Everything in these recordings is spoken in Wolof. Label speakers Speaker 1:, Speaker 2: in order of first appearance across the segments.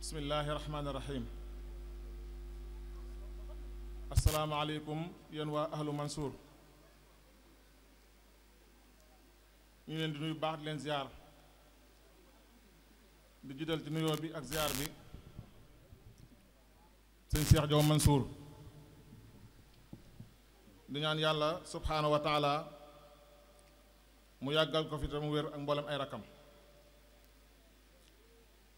Speaker 1: bismillahi rahmaani rahim. asalaamaaleykum yéen waa ahlu Mansour. ñu leen di nuyu baax di leen ziar di jiital ci nuyoo bi ak ziar bi sëñ Cheikh Diaw Mansour di ñaan yàlla subhaanahu wa taala mu yàggal ko fi te mu wér ak mboolem ay rakam.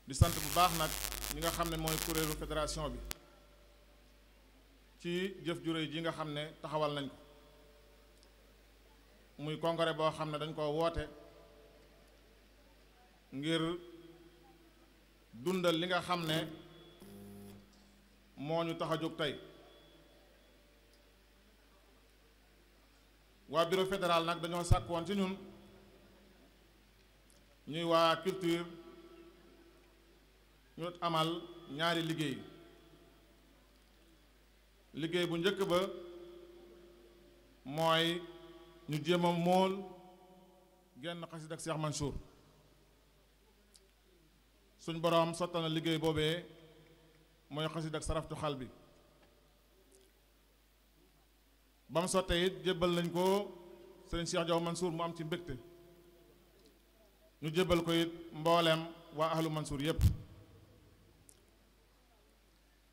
Speaker 1: di sant bu baax nag ñi nga xam ne mooy kuréelu fédération bi ci jëf ju réy ji nga xam ne taxawal nañ ko muy congrès boo xam ne dañ ko woote ngir dundal li nga xam ne moo ñu tax a jóg tey. waa bureau fédéral nag dañoo sàkk woon ci ñun ñuy waa culture ñu amal ñaari liggéey bu njëkk ba mooy ñu jéem a mool genn xasida ak Cheikh Mansour. suñ boroom sottal na liggéey boobee mooy xasida ak saraftu xal bi ba mu sottee it jébbal nañ ko sëriñ Cheikh Diaw Mansour mu am ci mbégte ñu jébbal ko it mbooleem waa ahlu Mansour yépp.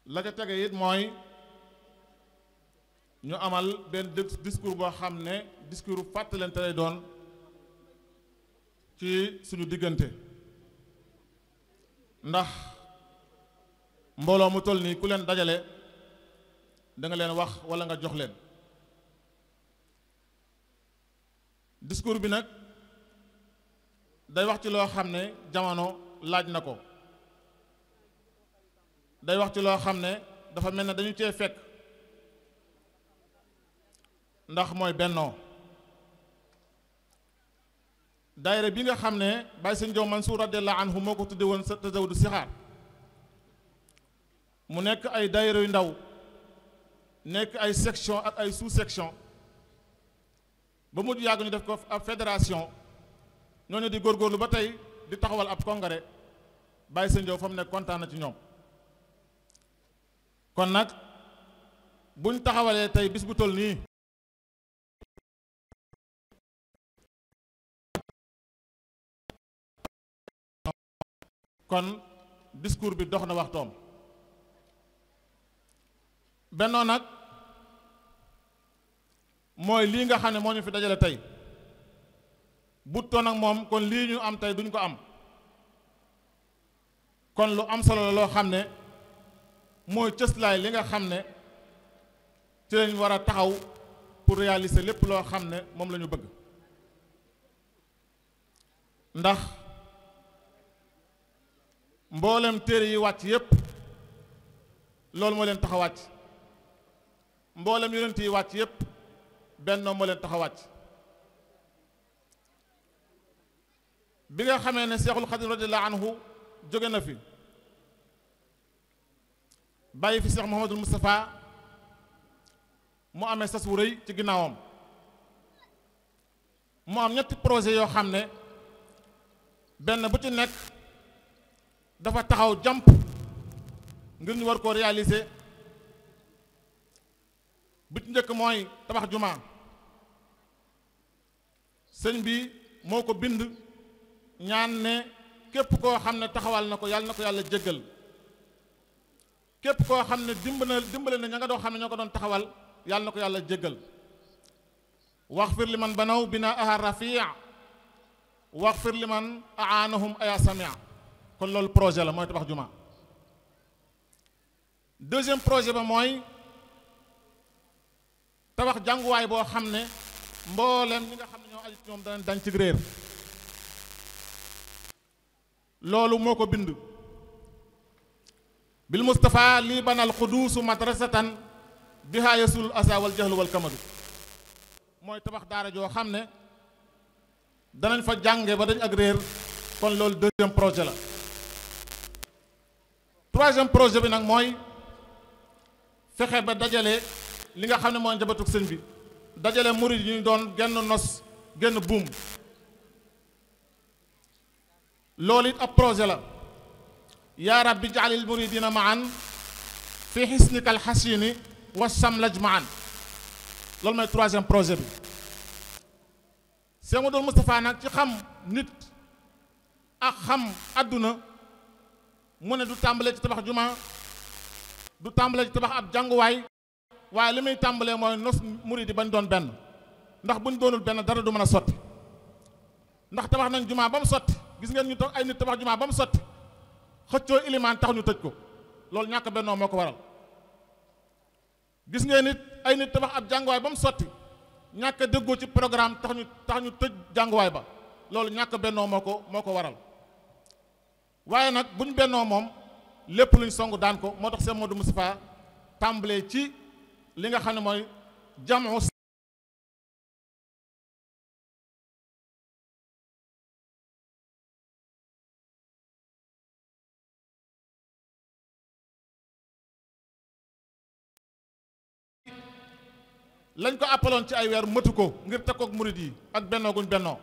Speaker 1: la ca tege it mooy ñu amal benn discours boo xam ne discours fàttalante lay doon ci suñu diggante ndax mbooloo mu toll nii ku leen dajale da nga leen wax walla nga jox leen. discours bi nag day wax ci loo xam ne jamono laaj na ko. day wax ci loo xam ne dafa mel ne dañu cee fekk ndax mooy bennoo. daayira bi nga xam ne Baye Sëñ Diaw Mansour radiyallahu anhu moo ko tudde woon sa Tazawudu Sixaar mu nekk ay daayira yu ndaw nekk ay section ak ay sous-section ba mujj yàgg ñu def ko ab fédération ñooñu di góorgóorlu ba tey di taxawal ab congrès Baye Sëñ Diaw fa mu nekk kontaan na ci ñoom. kon nag buñ taxawalee tey bis bu toll nii kon discours bi dox na waxtoom. bennoo nag mooy lii nga xam ne moo ñu fi dajale tey bu toon ak moom kon lii ñu am tey duñ ko am kon lu am solo la loo xam ne mooy cëslaay li nga xam ne ci lañ war a taxaw pour réaliser lépp loo xam ne moom la ñu bëgg. ndax mboolem téere yi wàcc yépp loolu moo leen tax a wàcc mboolem yonent yi wàcc yépp bennoo moo leen tax a wàcc. bi nga xamee ne Seexul Xadiim radiyallaahu anhu jóge na fi bàyyi fi Cheikh Mouhamadul Moustapha mu amee sas wu rëy ci ginnaawam mu am ñetti projet yoo xam ne benn bu ci nekk dafa taxaw jàmp ngir ñu war koo réaliser. bi ci njëkk mooy tabax jumaa sëñ bi moo ko bind ñaan ne képp koo xam ne taxawal na ko yàlla jéggal. képp koo xam ne dimbale na ña nga doo xam ne ñoo ko doon taxawal yàlla na ko yàlla jéggal. waxfir li man banaw binaaha rafia waxfir li man aanahum aya samia. kon loolu projet la mooy tabax juma. deuxième projet ba mooy tabax jànguwaay boo xam ne mboolem ñi nga xam ne ñoo aju ci ñoom dañ ci réer. loolu moo ko bind. bil Mustafa lii banal xuduusu madrasatan bihaa yasul asa wal jahlu wal kamadu. mooy tabax daara joo xam ne danañ fa jànge ba dañ ak réer. kon loolu deuxième projet la. troisième projet bi nag mooy fexe ba dajale li nga xam ne mooy njabatug sëñ bi dajale murid yi ñu doon genn nos genn buum. loolu it ab projet la yaa rabbi ja'alil muridina ma'an fi hisnika alxasini wa samlaj ma'an. loolu mooy troisième projet bi. Cheikh Modou Moustapha nag ci xam nit ak xam àdduna mu ne du tàmbalee ci tabax juma, du tàmbalee ci tabax ab jànguwaay, waaye li muy tàmbalee mooy nos murid yi bañ doon benn. ndax buñ doonul benn dara du mën a sotti. ndax tabax nañ juma ba mu sotti, gis ngeen ñu ay nit tabax juma ba mu sotti xëccoo ilimaan tax ñu tëj ko, loolu ñàkk bennoo moo ko waral. gis ngeen nit ay nit tabax ab jànguwaay ba mu sotti ñàkk a déggoo ci programme tax ñu tëj jànguwaay ba, loolu ñàkk bennoo moo ko waral. waaye nag buñ bennoo moom lépp luñ song daan ko. moo tax Cheikh Modou Moustapha tàmbalee ci li nga xam ne mooy jamu lañ ko appaloon ci ay weer mëtu ko ngir teg kook murid yi ak bennoo guñ bennoo.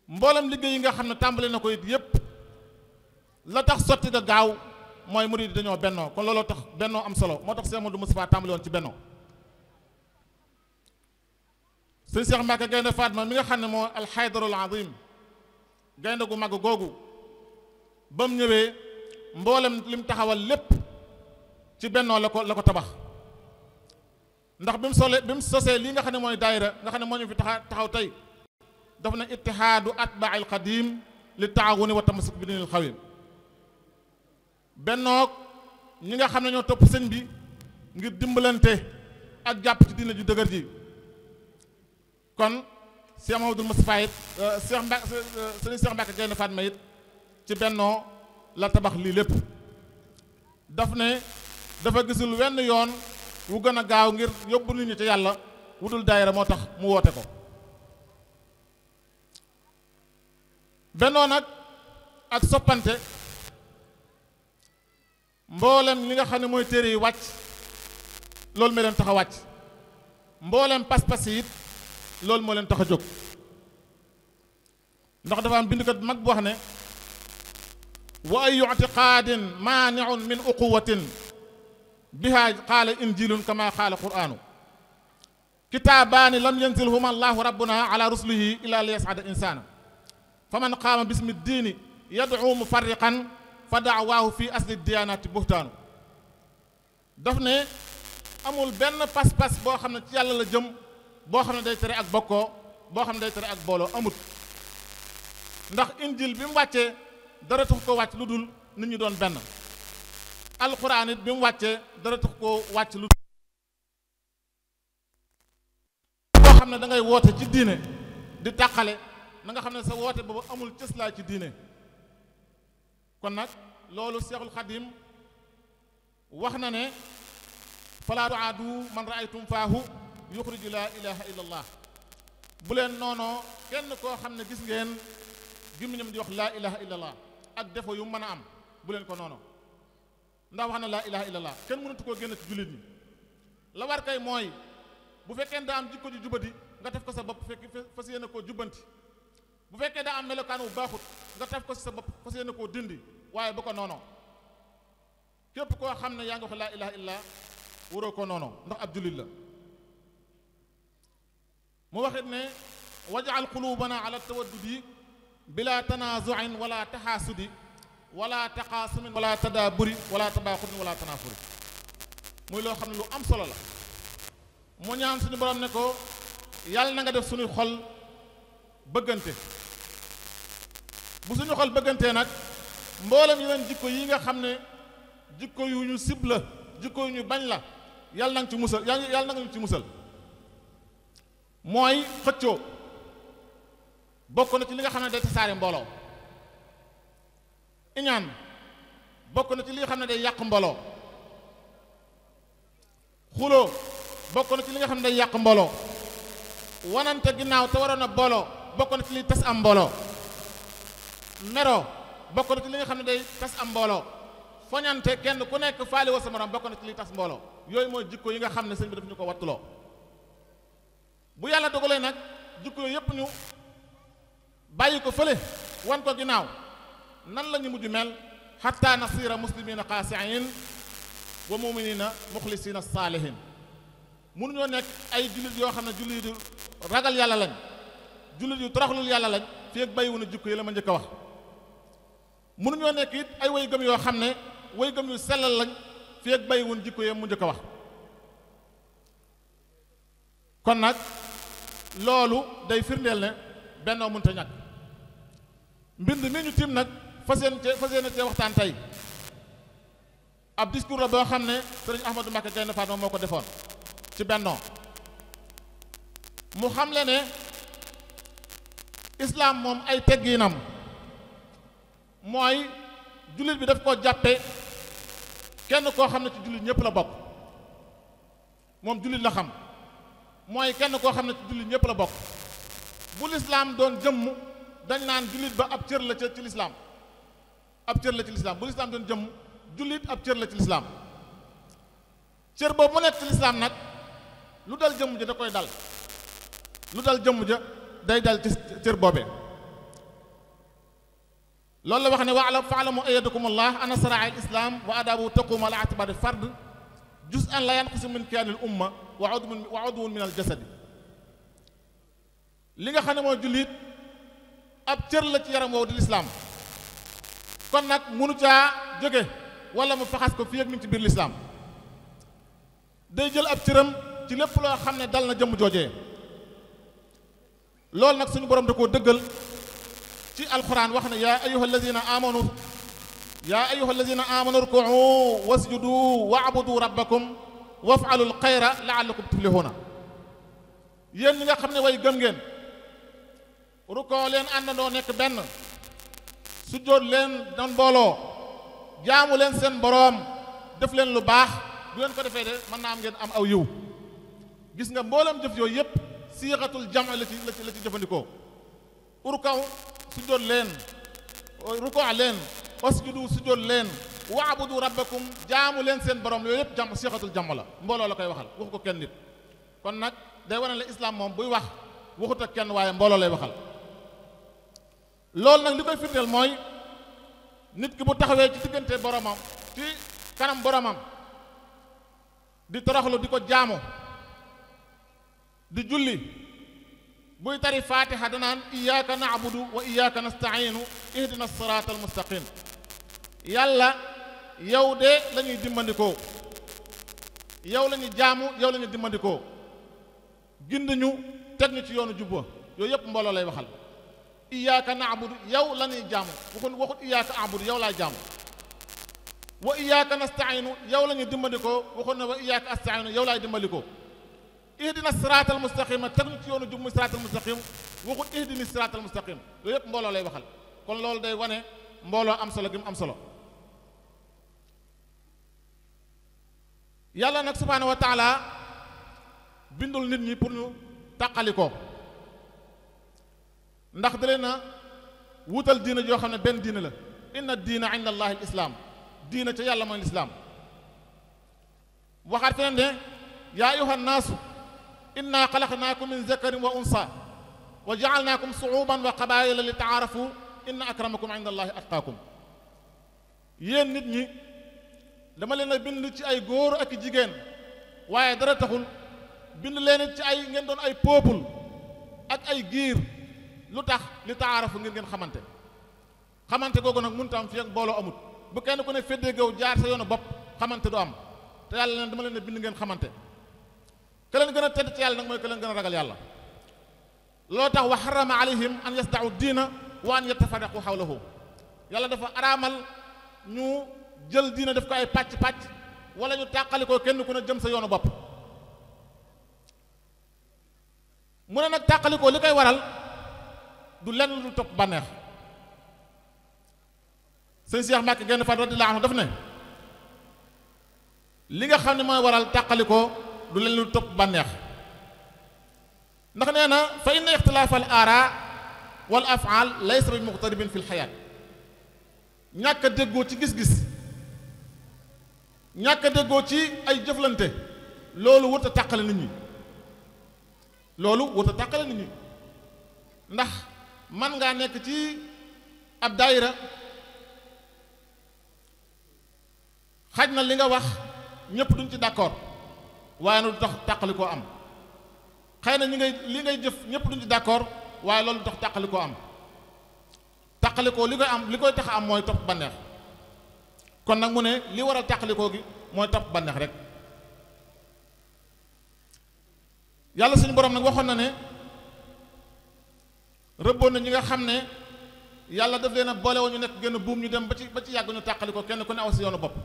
Speaker 1: mboolem liggéey yi nga xam ne tàmbali na ko it yépp la tax sotti ga gaaw mooy murid yi dañoo bennoo. kon looloo tax bennoo am solo. moo tax Cheikh Modou Moustapha tàmbali woon ci bennoo. sëñ Cheikh Mbacke Gaynde Fatma mi nga xam ne moo alxaydarul azim, gaynde gu mag googu, ba mu ñëwee mboolem lim taxawal lépp ci bennoo la ko tabax. ndax bi mu sosee lii nga xam ne mooy daayira nga xam ne moo ñu fi taxaw tey, daf na ittihaadu atbaa'il qadim li taawuni wa tamassuk bi dinil xawim. bennoog ñi nga xam ne ñoo topp sëñ bi ngir dimbalante ak jàpp ci diina ju dëgër ji. kon Cheikh Mahamadou Moustapha it sëñ Cheikh Mbacke Gaynde Fatma it ci bennoo la tabax lii lépp. daf ne dafa gisul wenn yoon wu gën a gaaw ngir yóbbu nit ñi ci yàlla wutul daayira, moo tax mu woote ko. bennoo nag ak soppante, mboolem li nga xam ne mooy téere yi wàcc loolu moo leen tax a wàcc. mboolem pas-pas yi it loolu moo leen tax a jóg. ndax dafa am bindkat bu mag bu wax ne wa ayu i'tiqaadin maani'un min uquwatin biha qaala injilun kama qaala qur'anu kitaabaani lam yanzilhuma allahu rabbuna ala rusulihi illa li yas'ada insana faman qaama bismi diini yad'u mufarriqan fa da'waahu fi asli diyaanaati buhtaanu. daf ne amul benn pas-pas boo xam ne ci yàlla la jëm boo xam ne day tere ak bokkoo, boo xam ne day tere ak booloo amut. ndax injil bi mu wàccee dara tax ko wàcc lu dul nit ñi doon benn. alxuraan it bi mu wàccee dara tax ko wàcc lu dul boo xam ne da ngay woote ci diine di tàqale, na nga xam ne sa woote boobu amul cëslaa ci diine. kon nag loolu Seexul Xadim wax na ne falaa tuaadu man raaytum faahu yuxriju laa ilaha illa allah. bu leen noonoo kenn koo xam ne gis ngeen gémmiñam di wax laa ilaha illa allah ak defo yu mën a am, bu leen ko noonoo. ndax wax na laa ilaha illa allah kenn mënatu koo génn ci jullit ñi. la war kay mooy bu fekkee daa am jikko ju jubati nga def ko sa bopp fekk fas yéene koo jubbanti. bu fekkee daa am melokaan wu baaxut nga def ko ci sa bopp fas yéene koo dindi, waaye bu ko noonoo. képp koo xam ne yaa ngi wax laa ilaha illa waroo ko noonoo, ndax ab jullit la. mu waxit ne waj'al qulubana ala tawaddudi bila tanazu'in wala taxaasudi wala taqaasumin wala tadaaburi wala tabaaxudin wala tanaafuri. muy loo xam ne lu am solo la. mu ñaan suñu borom ne ko yàlla na nga def suñuy xol bëggante. bu suñu xol bëggantee nag mboolem yeneen jikko yi nga xam ne jikko yu ñu sib la, jikko yu ñu bañ la, yàlla na nga ci musal, yàlla na nga ñu ci musal. mooy xëccoo bokk na ci li nga xam ne day tasaare mbooloo. iñaan bokk na ci li nga xam ne day yàq mbooloo. xuloo bokk na ci li nga xam ne day yàq mbooloo. wanante ginnaaw te waroon a booloo bokk na ci li tas am mbooloo. meroo bokk na ci li nga xam ne day tas am mbooloo. foñante kenn ku nekk faali wa sa morom bokk na ci li tas mbooloo. yooyu mooy jikko yi nga xam ne sëñ bi daf ñu ko wattuloo. bu yàlla dogalee nag jikko yooyu yëpp ñu bàyyi ko fële wan ko ginnaaw nan la ñu mujj mel xatta nasira muslimina xaasiin wa muminina muxlisina saalihin mënuñoo nekk ay jullit yoo xam ne jullit yu ragal yàlla lañ jullit yu toroxlul yàlla lañ fi ak bàyyiwuna jikko yi la ma njëkk a wax mënuñoo nekk it ay way gëm yoo xam ne way gëm yu sellal lañ fi ak bàyyiwun jikko yi mu njëkk a wax kon nag loolu day firndeel ne bennoo mënta ñàkk mbind mi ñu tiim nag fas yéene cee waxtaan tey ab discours la boo xam ne sëriñ Ahmadou Mbacké Gaïndé Fatma moo ko defoon ci bennoo mu xam le ne islaam moom ay tegginam mooy jullit bi daf koo jàppe kenn koo xam ne ci jullit ñëpp la bokk moom jullit la xam mooy kenn koo xam ne ci jullit ñëpp la bokk bu lislaam doon jëmm dañ naan jullit ba ab cër la ci lislaam ab cër la ci lislaam bu lislaam doon jëmm jullit ab cër la ci lislaam cër boobu mu nekk ci lislaam nag lu dal jëmm ja da koy dal lu dal jëmm ja day dal ci cër boobee loolu la wax ne waalam faalamu ayadakum allah ana saraa al islam wa adabu taquma ala atibari fard juz an la yanqusu min kiyaanil umma wa udwun min al jasadi li nga xam ne mooy jullit ab cër la ci yaram woowu di lislaam kon nag munu caa jóge wala mu faxas ko fii ak mi ngi ci biir lislaam day jël ab cëram ci lépp loo xam ne dal na jëmm joojee loolu nag suñu borom da koo dëggal ci alquran wax ne yaa ayyuha allazina amanu rukuu wasjudu wa'budu rabbakum waf'alu alxayra la'allakum tuflihuna yéen ñi nga xam ne way gëm ngeen rukoo leen àndandoo nekk benn sujjóot leen doon mbooloo jaamu leen seen boroom def leen lu baax bu leen ko defee de mën naa am ngeen am aw yiw gis nga mboolem jëf yooyu yépp siixatul jam la ci jëfandikoo urkaw sujjóot leen rukoo leen wasjudu sujjóot leen waabudu rabbakum jaamu leen seen borom yooyu yëpp jam siixatul jam la mbooloo la koy waxal waxu ko kenn nit kon nag day wane la islaam moom buy wax waxut ak kenn waaye mbooloo lay waxal loolu nag li koy firndeel mooy nit ki bu taxawee ci diggante boromam ci kanam boromam di toroxlu di ko jaamu di julli buy tari fatiha danaan iyyaka na'budu wa iyyaka nasta'inu ihdina siratal mustaqim yàlla yow de la ñuy dimbandikoo yow la ñuy jaamu yow la ñuy dimbandikoo gind ñu teg ñu ci yoonu jubba yooyu yëpp mbooloo lay waxal iyyaka na'budu yow la ñuy jaamu waxut iyyaka a'budu yow laay jaamu wa iyyaka nasta'inu yow la ñuy dimbandikoo waxut ne wa iyyaka asta'inu yow laay dimbandikoo ihdina siraatal mustaqim teg ñu ci yoonu jub muy siraatal mustaqim waxut ihdini siraatal mustaqim yooyu yëpp mbooloo lay waxal kon loolu day wane mbooloo am solo gi mu am solo yàlla nag subhaanahu wa taala bindul nit ñi pour ñu tàqali ko ndax da leen a wutal diina joo xam ne benn diina la inna diina inda allahi al islaam diina ca yàlla mooy lislaam waxaat feneen ne yaa ayuha nnaasu inna xalaqnaakum min zakarin wa unsa wa jaalnaakum suuban wa qabaila li taarafu inna akramakum inda allahi atqaakum yéen nit ñi dama leen a bind ci ay góor ak jigéen waaye dara taxul bind leen ci ay ngeen doon ay peuple ak ay giir lu tax li taarafu ngir ngeen xamante googu nag mënut a am fi ak mbooloo amut bu kenn ku ne féddee gaw jaar sa yoonu bopp xamante du am te yàlla leen dama leen a bind ngeen xamante ke leen gën a tedd ci yàlla nag mooy ke leen gën a ragal yàlla loo tax wa harrama alayhim an yasda'u diina wa an yatafarraqu hawlahu yàlla dafa araamal ñu jël diina def ko ay pàcc wala ñu tàqali ko kenn ku ne jëm sa yoonu bopp mu ne nag tàqali ko li koy waral du lenn lu topp bànneex sëñ Cheikh Mbacké Gaïndé Fatma radiyallahu anhu daf ne li nga xam ne mooy waral tàqali ko du lenn lu topp bànneex ndax nee na fa inna ixtilaaf al aara wal afaal laysa bi muqtaribin fi l xayaat ñàkk a déggoo ci gis-gis ñàkk a déggoo ci ay jëflante loolu wut a tàqale nit ñi ndax man ngaa nekk ci ab daayira xaj na li nga wax ñëpp duñ ci d'accord waaye lu tax tàqali koo am xëy na li ngay jëf ñëpp duñ ci d'accord waaye loolu tax tàqali koo am tàqali koo li koy tax am mooy topp bànneex kon nag mu ne li waral tàqali koo gi mooy topp bànneex rek yàlla suñu borom nag waxoon na ne rëbboon na ñi nga xam ne yàlla daf leen a boole woon ñu nekk gën a buum ñu dem ba ci yàgg ñu tàqali ko kenn ku ne aw si yoonu bopp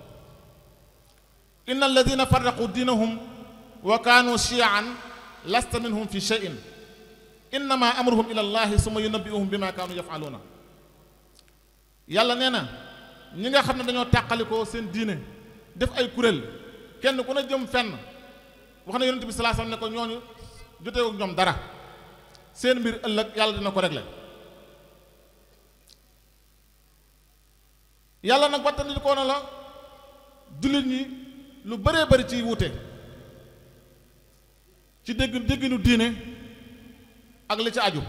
Speaker 1: inna alladina farraqu diinahum wa kaanu shiyan lasta minhum fi shay'in innama amruhum ila allahi summa yunabbi'uhum bima kaanu yaf'aluuna yàlla nee na ñi nga xam ne dañoo tàqalikoo seen diine def ay kuréel kenn ku ne jëm fenn wax na yonent bi sallallahu alayhi wasallam ne ko ñooñu joteewul ñoom dara seen mbir ëllëg yàlla dina ko régler yàlla nag wattandi ko na la jullit ñi lu bëree bëri ci wuute ci dégginu diine ak li ci aju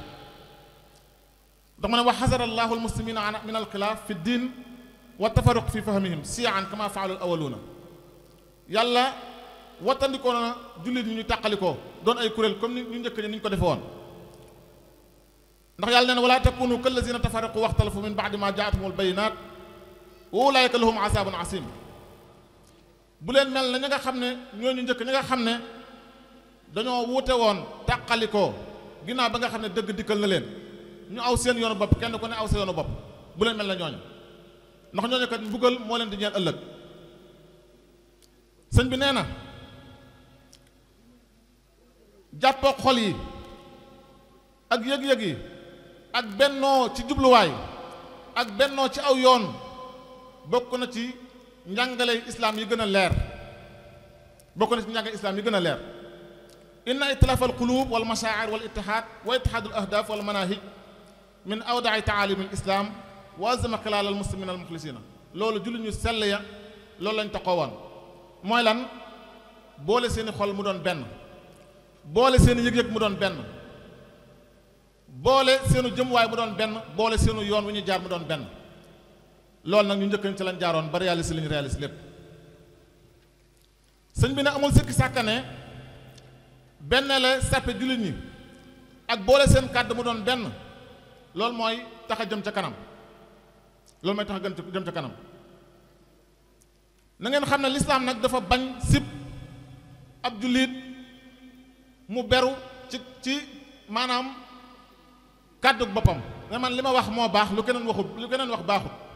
Speaker 1: ndax ma ne wa xasara allahu almuslimina min alxilaaf fi diin wa tafaruq fi fahmihim siyan kama faalu al awaluuna yàlla wattandikoo na jullit ñi ñu tàqalikoo doon ay kuréel comme ni ñu njëkk ñi ni ñu ko defe woon ndax yàlla nee na wala takunu kallazina tafaraqu waxtalafu min baadi ma jaatumul bayinaat wa ulaayika lahum azaabun asim bu leen mel na ñi nga xam ne ñooñu njëkk ñi nga xam ne dañoo wuute woon tàqalikoo ginnaaw ba nga xam ne dëgg dikkal na leen ñu aw seen yoonu bopp kenn ku ne aw sa yoonu bopp bu leen mel na ñooñu ndax ñooñu kat mbugal moo leen di ñeel ëllëg sëñ bi nee na jàppoo xol yi ak yëg-yëg yi ak bennoo ci jubluwaay ak bennoo ci aw yoon bokk na ci njàngale islaam yi gën a leer bokk na ci njàngale islaam yi gën a leer inna ittilaaf al qulub wal mashaa'ir wal ittihaad wa ittihaad al ahdaaf wal manaahij min awda'i taalim al islam wa azama xilaal al muslimin al muxlisina loolu jullit ñu sell ya loolu lañ taxoo woon mooy lan boole seeni xol mu doon benn boole seeni yëg-yëg mu doon benn boole seenu jëmuwaay mu doon benn boole seenu yoon wu ñu jaar mu doon benn loolu nag ñu njëkkañ ci lañ jaaroon ba réaliser li ñu réaliser lépp sëñ bi ne amul sikki sàkkane benn la sàppe jullit ñi ak boole seen kàddu mu doon benn loolu mooy tax a jëm ca kanam loolu mooy tax a jëm ca kanam na ngeen xam ne lislaam nag dafa bañ sib ab jullit mu beru ci maanaam kàddu boppam ne man li ma wax moo baax lu keneen wax baaxut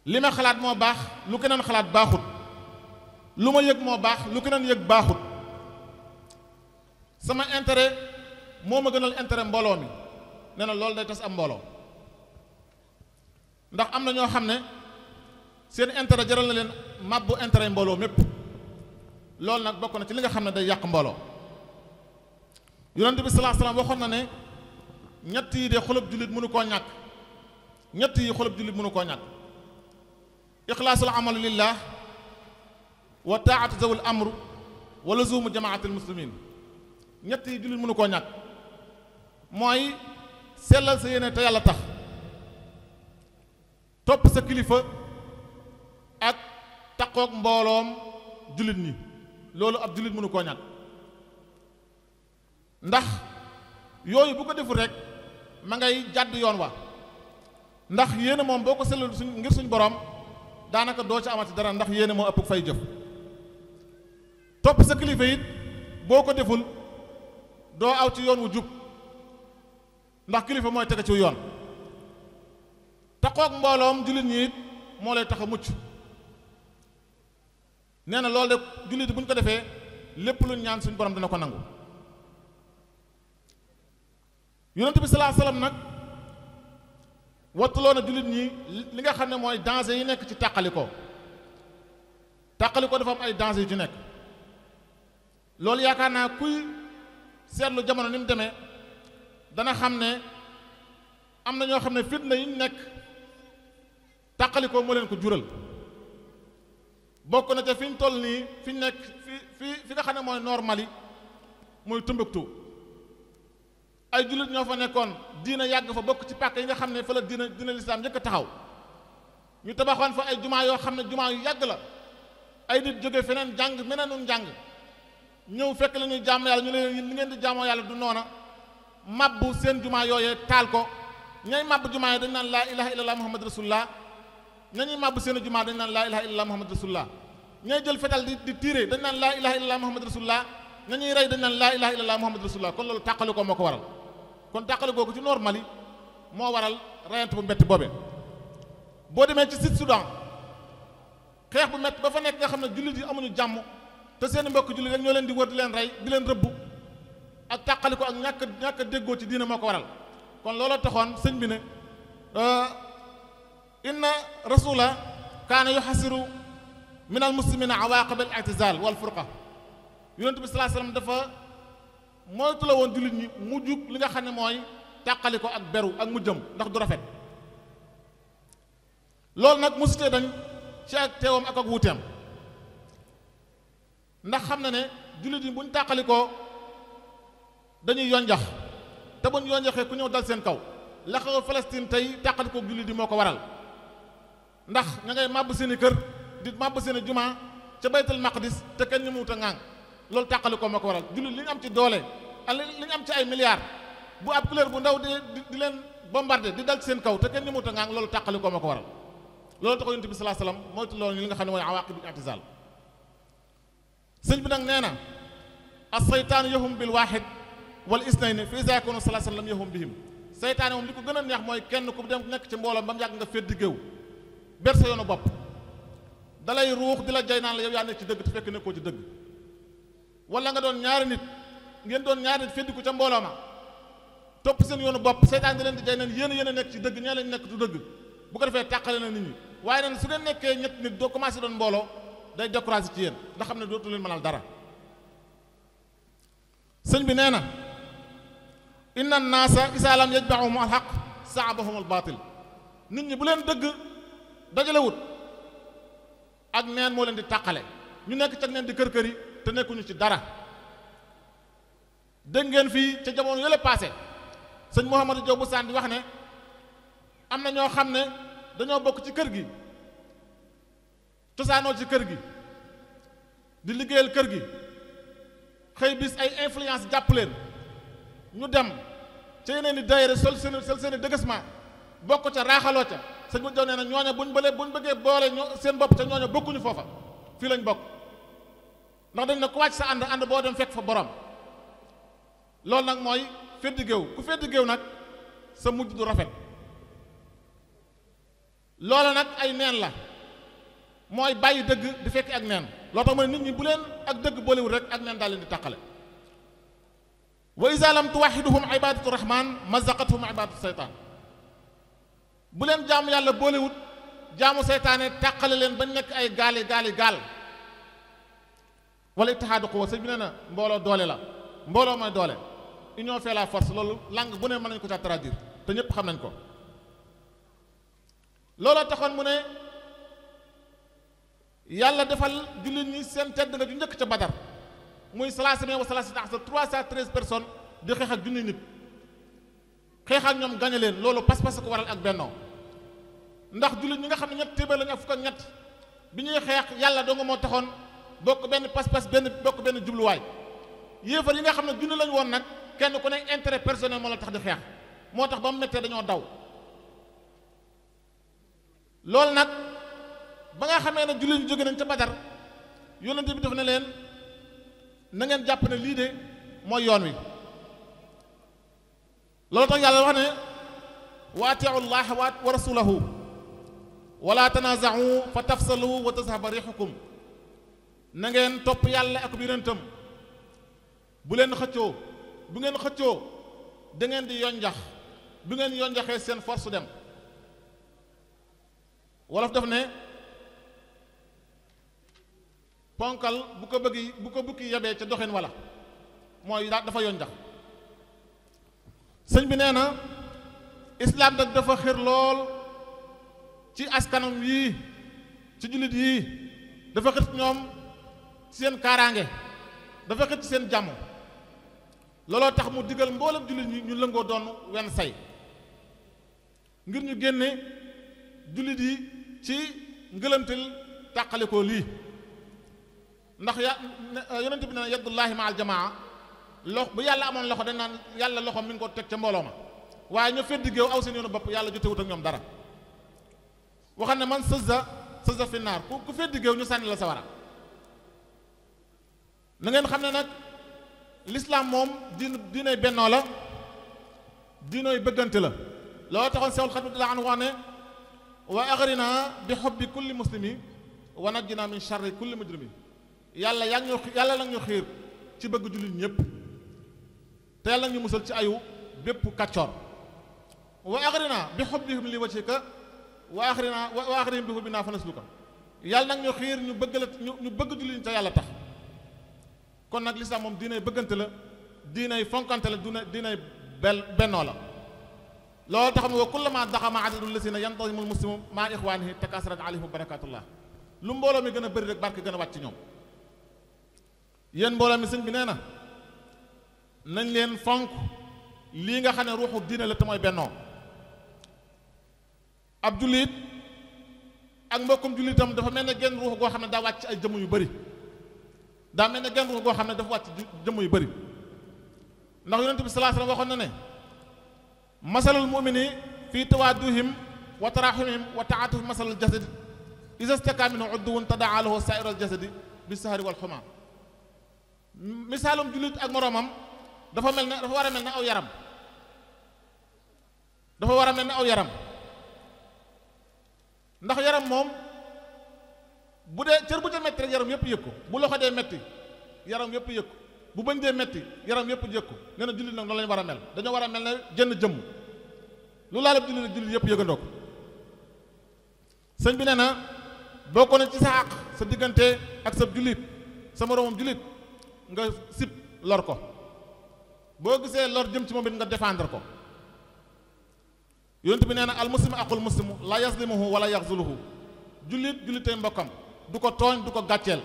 Speaker 1: li ma xalaat moo baax lu keneen xalaat baaxut lu ma yëg moo baax lu keneen yëg baaxut sama intérêt moo ma gënal intérêt mbooloo mi nee na loolu day tas am mbooloo ndax am na ñoo xam ne seen intérêt jaral na leen màbbu intérêt mbooloo mépp loolu nag bokk na ci li nga xam ne day yàq mbooloo yonent bi sallallahu alayhi wasallam waxoon na ne ñett yi de xolub jullit mënu koo ñàkk ñett yi xolub jullit mënu koo ñàkk ixlaasul amalu lillah wa taatu zawul amru wa luzumu jamaatil muslimin ñett yi jullit mënu koo ñàkk mooy sellal sa yéene te yàlla tax topp sa kilifa ak taqoog mbooloom jullit ñi loolu ab jullit mënu koo ñàkk ndax yooyu bu ko deful rek ma ngay jàdd yoon wa ndax yéene moom boo ko sellal ngir suñ borom daanaka doo ci amati dara ndax yéene moo ëpp fay jëf topp sa kilifa it boo ko deful doo aw ci yoon wu jub ndax kilifa mooy tege ci yoon taqoog mbooloom jullit ñi it moo lay tax a mucc nee na loolu de jullit bu ñu ko defee lépp lu ñaan suñ borom dina ko nangu yonent bi sallallahu alayhi wasallam nag wattuloo na jullit ñi li nga xam ne mooy danger yi nekk ci tàqalikoo dafa am ay danger yu ci nekk loolu yaakaar naa kuy seetlu jamono ni mu demee dana xam ne am na ñoo xam ne fitna yi ñu nekk tàqalikoo moo leen ko jural bokk na ca fi ñu toll nii fi ñu nekk fi nga xam ne mooy nord Mali muy Tombouctou ay jullit ñoo fa nekkoon diina yàgg fa bokk ci pàkk yi nga xam ne fa la diina lislaam njëkk a taxaw ñu tabaxoon fa ay jumaa yoo xam ne jumaa yu yàgg la ay nit jóge feneen jàng meneenum njàng ñëw fekk la ñuy jàmm yàlla ñu leen li ngeen di jaamoo yàlla du noona mabbu seen jumaa yooyee taal ko ñay mabbu jumaa yi dañ naan laa ilaha illallah muhammad rasulullah ñañuy mabbu seen jumaa dañ naan laa ilaha illallah muhammad rasulullah ñay jël fetal di tiire dañ naan laa ilaha illallah muhammad rasulullah ñañuy rey dañ naan laa ilaha illallah muhammad rasulullah kon loolu tàqali ko moo ko waral kon tàqali googu ci noor Mali moo waral rayante bu metti boobe boo demee ci Sud Soudan xeex bu metti ba fa nekk nga xam ne jullit yi amuñu jàmm te seen mbokk jullit rek ñoo leen di wër di leen rey di leen rëbbu ak tàqali ko ak ñàkk a déggoo ci diina moo ko waral kon looloo taxoon sëñ bi ne inna rasula kaana yuhasiru min al muslimina awaqib al i'tizal wal furqa yonent bi sallallahu alayhi wasallam dafa moytu la woon jullit ñi mujjug li nga xam ne mooy tàqali ko ak beru ak mujjam ndax du rafet loolu nag musutee dañ ci ak teewam ak wuuteem ndax xam na ne jullit yi buñ tàqali ko dañuy yonjax te buñ yonjaxee ku ñëw dal seen kaw la xew Palestine tey tàqali ko jullit yi moo ko waral ndax ña ngay màbb seen i kër di màbb seen i jumaa ca baytul maqdis te kenn ñu muut a ŋàng loolu tàqali ko moo ko waral jullit li ñu am ci doole ak li ñu am ci ay milliards bu ab couleur bu ndaw di leen bombardé di dal ci seen kaw te kenn ñu muut a ŋàng loolu tàqali ko moo ko waral loolu tax yonent bi sallallahu alayhi wasallam moytu loolu li nga xam ne mooy awaqibul i'tizal sëñ bi nag nee na as-saytaan yahum bil waahid wal isnayni fi iza yakunu sallallahu alayhi wasallam yahum bihim seytaane moom li ko gën a neex mooy kenn ku dem nekk ci mbooloo ba mu yàgg nga féet géew ber sa yoonu bopp dalay ruux di la jay naan la yow yaa nekk ci dëgg te fekk nekkoo ci dëgg wala nga doon ñaari nit ngeen doon ñaari nit féddi ko ca mbooloo ma topp seen yoonu bopp seytaan di leen di jay naan yéen a nekk ci dëgg ñee lañ nekk du dëgg bu ko defee tàqale na nit ñi waaye nag su ngeen nekkee ñett nit doo commencé doon mbooloo day découragé ci yéen nga xam ne dootu leen mënal dara sëñ bi nee na inna an-naasa izaa lam yajma'uhum al-haqq sa'abahum al-baatil nit ñi bu leen dëgg dajalewut ak neen moo leen di tàqale ñu nekk ca neen di kër kër yi te nekkuñu ci dara dégg ngeen fii ca jamono yële passé sëñ Mouhamadou Diop bu Sane di wax ne am na ñoo xam ne dañoo bokk ci kër gi cosaanoo ci kër gi di liggéeyal kër gi xëy bis ay influence jàpp leen ñu dem ca yeneen i daayira sol seen i dëgësma bokk ca raaxaloo ca sëñ bu jow nee na ñooña buñ bëggee boole seen bopp ca ñooña bokkuñu foofa fii lañ bokk ndax dañ ne ku wàcc sa ànd boo dem fekk fa borom loolu nag mooy feddi géew ku feddi géew nag sa mujj du rafet loola nag ay neen la mooy bàyyi dëgg di fekki ak neen loo tax mooy nit ñi bu leen ak dëgg boolewul rek ak neen daal leen di tàqale wa iza lam tuwaxiduhum ibadatu rahman mazaqatuhum ibadatu seytaan bu leen jaamu yàlla boolewut jaamu seytaane tàqale leen bañ nekk ay gaal wala ittihaadu quwwa sëñ bi nee na mbooloo doole la mbooloo mooy doole union fait la force loolu langue bu ne mën nañu ko ca traduire te ñëpp xam nañ ko looloo taxoon mu ne yàlla defal jullit ñi seen tedd nga ju njëkk ca Badar muy salaasimiya wa salaasina asar 313 personnes di xeex ak junni nit xeex ak ñoom gañe leen loolu pas-pas ko waral ak bennoo ndax jullit ñi nga xam ne ñett téeméer lañu ak fukk ak ñett bi ñuy xeex yàlla doo nga moo taxoon bokk benn pas-pas bokk benn jubluwaay yéefar yi nga xam ne junni lañu woon nag kenn ku ne intérêt personnel moo la tax di xeex moo tax ba mu méttee dañoo daw loolu nag ba nga xamee ne jullit ñu jóge nañ ca Badar yónnante bi def na leen na ngeen jàpp ne lii de mooy yoon wi loolu tax yàlla wax ne wa atiu llaha wa rasulahu wala tanaza'u fa tafsalu wa tazhaba rihukum na ngeen topp yàlla ak yonentam bu leen xëccoo bu ngeen xëccoo da ngeen di yonjax bu ngeen yonjaxee seen force dem wolof daf ne ponkal bu ko bukki yabee ca doxin wala mooy dafa yonjax sëñ bi nee na islaam nag dafa xër lool ci askanam yii ci jullit yii dafa xër ñoom ci seen kaaraange dafa xër ci seen jàmm looloo tax mu digal mboolem jullit ñi ñu lëngoo doon wenn say ngir ñu génne jullit yi ci ngëlantil tàqalikoo lii ndax yonent bi ne yadullahi ma al jamaa bu yàlla amoon loxo dañ naan yàlla loxo mi ngi ko teg ca mbooloo ma waaye ñu feddi géew aw seen yoonu bopp yàlla jotewut ak ñoom dara waxam ne man sëza fi naar ku feddi géew ñu sànni la sawara na ngeen xam ne nag lislaam moom diinay bennoo la diinooy bëggante la loolu taxoon Seexul Xadiim la an wax ne wa agrina bi hubbi kulli muslimi wa najjina min sharri kulli mujrimi yàlla nag ñu xiir ci bëgg jullit ñëpp te yàlla nag ñu musal ci ayu bépp kàccoor wa agrina bi hubbihim li wajhika wa agrina bi hubbina fa nasluka yàlla nag ñu xiir ñu bëgg jullit ñi te yàlla tax kon nag lislaam moom diinay bëggante la diinay fonkante la diinay bennoo la loolu tax wa kullama daxama adadul lasina yantazimul muslimu maa ixwaanihi takasrat alayhim barakatullah lu mbooloo mi gën a bëri rek barke gën a wàcc ci ñoom yéen mbooloo mi sëñ bi nee na nañ leen fonk lii nga xam ne ruuxu diine la te mooy bennoo ab jullit ak mbokkum jullitam dafa mel ne genn ruux goo xam ne daa wàcc ay jëmm yu bëri daa mel ne genn ruux goo xam ne dafa wàcc jëmm yu bëri ndax yonent bi sallallahu alayhi wasallam waxoon na ne masalul mu'mini fi tawaduhim wa taraxumihim wa taatufihim masalul jasad iza staka minhu udwun tadaa lahu sairul jasadi bi sahari wal xuma misaalum jullit ak moroomam dafa war a mel ne aw yaram dafa war a mel ne aw yaram ndax yaram moom bu dee cër bu ca metti rek yaram yëpp yëg ko bu loxo dee metti yaram yëpp yëg ko bu bañ dee metti yaram yëpp yëg ko nee na jullit nag noonu lañu war a mel dañoo war a mel ne jënn jëmm lu laalab jullit yëpp yëgandoo ko sëñ bi nee na boo ko ne ci sa àq sa diggante ak sa jullit sa moroomam jullit nga sib lor ko boo gisee lor jëm ci moom it nga défendre ko yonent bi nee na al muslimu aqul muslimu la yazlimuhu wala yaxzuluhu jullitay mbokkam du ko tooñ du ko gàcceel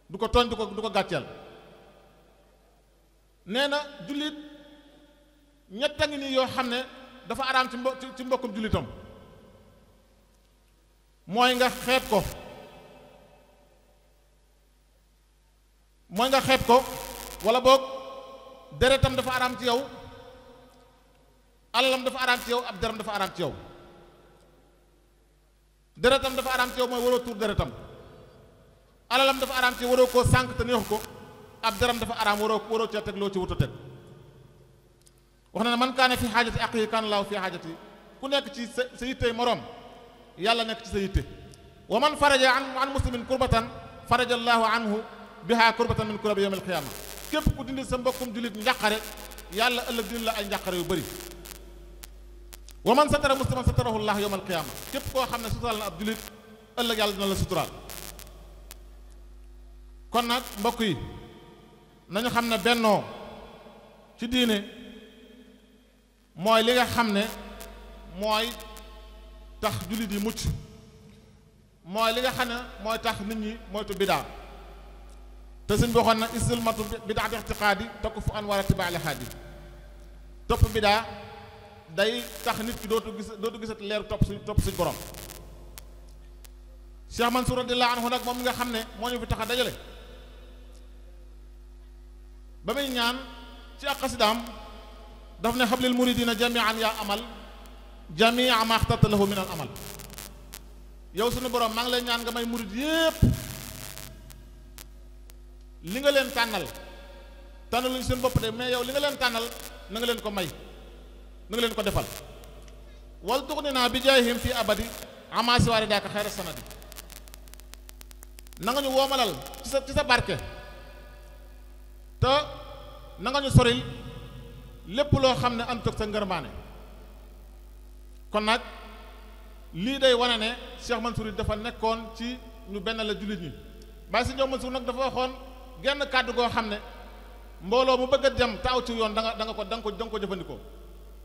Speaker 1: du ko gàcceel nee na jullit ñett a ngi nii yoo xam ne dafa araam ci mbokkum jullitam mooy nga xeeb ko wala boog deretam dafa araam ci yow alalam dafa araam ci yow ab deram dafa araam ci yow deretam dafa araam ci yow mooy waroo tuur deretam alalam dafa araam ci yow waroo koo sànq te neexu ko ab deram dafa araam waroo cee teg loo ci wut a teg wax na ne man kaane fi xaajati aqihi kaana laahu fi xaajati ku nekk ci sa yittey moroom yàlla nekk ci sa yitte wa man faraja an muslimin kurbatan faraja allaahu anhu biha kurbatan min kurabi yawm alqiyaama képp ku dindi sa mbokkum jullit njàqare yàlla ëllëg dindi la ay njàqare yu bëri wa man satara musliman satarahu llah yawm alqiyaama képp koo xam ne suturaal na ab jullit ëllëg yàlla dina la suturaal kon nag mbokk yi nañu xam ne bennoo ci diine mooy li nga xam ne mooy tax jullit yi mucc mooy li nga xam ne mooy tax nit ñi moytu bidaa te suñ waxoon na isilmatu bidaa ixtiqaadi takufu an war a tibaali haadi topp bidaa day tax nit ki dootu gisat leer topp suñ borom Cheikh Mansour radiyallahu anhu nag moom mi nga xam ne moo ñu fi tax a dajale ba muy ñaan ci ak xasidaam daf ne xablil muridina jamian yaa amal jamia ma xtarta lahu min al amal yow suñu borom maa ngi lay ñaan nga may murid yépp li nga leen tànnaluñ seen bopp de mais yow li nga leen tànnal na nga leen ko may na nga leen ko defal wal tuxnina bi jaayhim fii abadi ama siwaari daaka xayra sanadi na nga ñu woomalal ci sa barke te na nga ñu soril lépp loo xam ne ànd ak sa ngërmaane kon nag lii day wane ne Cheikh Mansour yi dafa nekkoon ci ñu benn la jullit ñi Baye si Ndiaw Mansour nag dafa waxoon genn kàddu goo xam ne mbooloo mu bëgg a dem taaw ci yoon da nga ko jëfandikoo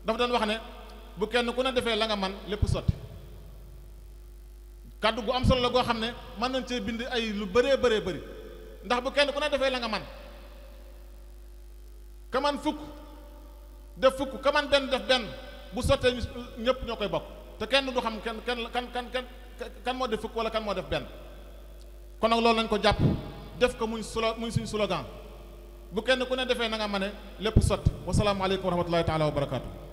Speaker 1: dafa doon wax ne bu kenn ku ne defee la nga man lépp sotti kàddu gu am solo la goo xam ne mën nañ cee bind ay lu bëree bëri ndax bu kenn ku ne defee la nga man ka man fukk def fukk ka man benn def benn bu sottee ñëpp ñoo koy bokk te kenn du xam kan moo def fukk wala kan moo def benn. kon nag loolu nañ ko jàpp def ko muy suñu slogan bu kenn ku ne defee na nga mane lépp sotti wasalaamu aleykum wa rahmatullahi taala wa barakaatu.